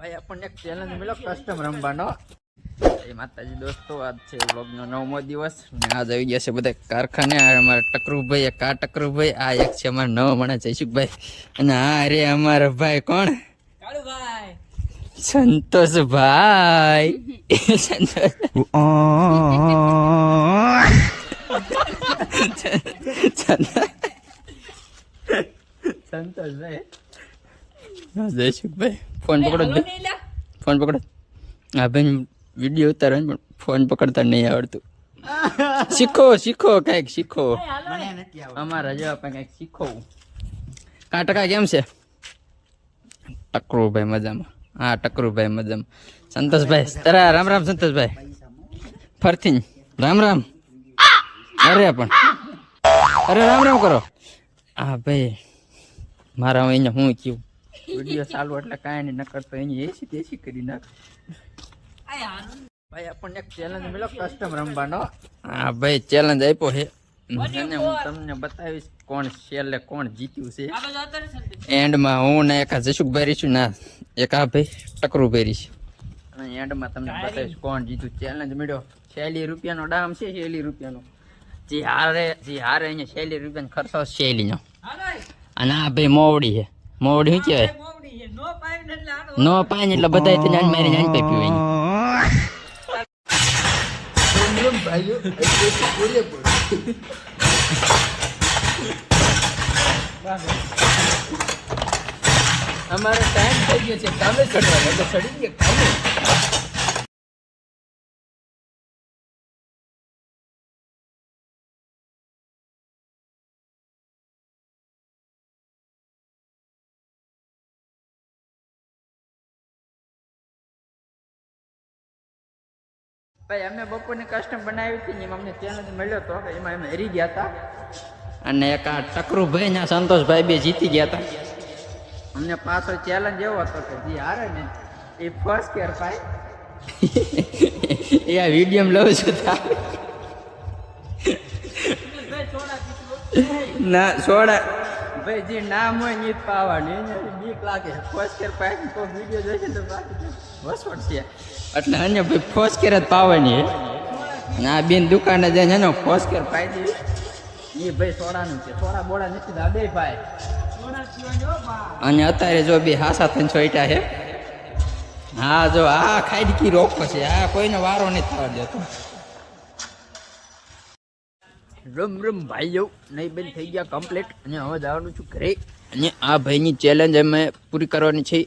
ભાઈ આપણને એક ચેલેન્જ મળ્યો કસ્ટમ રમવાનો. એ માતાજી દોસ્તો, આજ છે વ્લોગનો 9મો દિવસ ને આજ આવી ગયા છે બધા કારખાને. આ અમારા ટકરુભાઈ, એક આ ટકરુભાઈ, આ એક છે અમારા નવા માણસ જયસુખભાઈ, અને આ રે અમારા ભાઈ કોણ, કાળુભાઈ, સંતોષભાઈ. સંતોષભાઈ, જયસુખભાઈ ફોન પકડો, ફોન પકડો. હા ભાઈ વિડીયો ઉતારો પણ ફોન પકડતા નહીં આવડતું. શીખો શીખો, કઈક શીખો, અમારા જેવા પણ કઈક શીખો. કા ટકા કેમ છે? ટકરુભાઈ મજામાં. હા ટકરુભાઈ મજામાં. સંતોષભાઈ તારા રામ રામ. સંતોષભાઈ ફરથી રામ રામ. અરે પણ અરે રામ રામ કરો. હા ભાઈ મારા અહીંયા હું કયું વિડીયો ચાલુ એટલે કાંઈ નહીં, નકર તો એની એસી તેસી કરી નાખ. ભાઈ આપણને એક ચેલેન્જ મળ્યો કસ્ટમ રમવાનો. હા ભાઈ ચેલેન્જ આપ્યો છે અને હું તમને બતાવીશ કોણ છેલ્લે કોણ જીત્યું છે. એન્ડમાં હું ને એક જયસુખભાઈ રહીશું, ના એક આ ભાઈ ટકરુભાઈ રહીશ, અને એન્ડમાં તમને બતાવીશ કોણ જીત્યું. ચેલેન્જ મળ્યો 40 રૂપિયાનો ડામ છે, 40 રૂપિયાનો. જે હારે અહીંયા 40 રૂપિયાનો ખર્ચો શેલીનો. અને આ ભાઈ મોવડી છે. મોવડી શું કહેવાય? નો પાણી એટલે બધા નાન મારી નાન પી પીવાય. અમારો ટાઈમ થઈ ગયો છે, કામે ચડવા એટલે ચડી ગયા કામે. ભાઈ અમે બપોરની કસ્ટમ બનાવી હતી ને એમાં અમને ચેલેન્જ મળ્યો હતો, એમાં અમે હરી ગયા હતા. અને એક આ ટકરુભાઈ ને સંતોષભાઈ બે જીતી ગયા હતા. અમને પાછો ચેલેન્જ એવો હતો કે જે હારે ને એ ફર્સ્ટ કેર પાય. એ આ વિડીયો લઉં છું ના સોડા ભાઈ જે નામ હોય ને એ જ પાવાનું. એને બીક લાગે ફર્સ્ટ કેર પાય તો વિડીયો જોઈશે તો વસવટ છે એટલે અન્ય ભાઈ ફોસ્કેર જ પાવાની. આ બેન દુકાને જઈને એનો ફોસ્કેર પાઈ દે. એ ભાઈ સોડાનું છે, સોડા બોડા નથી આ બે ભાઈ. અને અત્યારે જો બે હાસા થઈને છોઈટા છે. હા જો આ ખાઈડકી રોકો છે, આ કોઈનો વારો નથી થવા દેતો. રમ રમ ભાઈઓ, નહીં બેન થઈ ગયા કમ્પ્લીટ અને હવે જવાનું છું ઘરે. અને આ ભાઈની ચેલેન્જ અમે પૂરી કરવાની છે.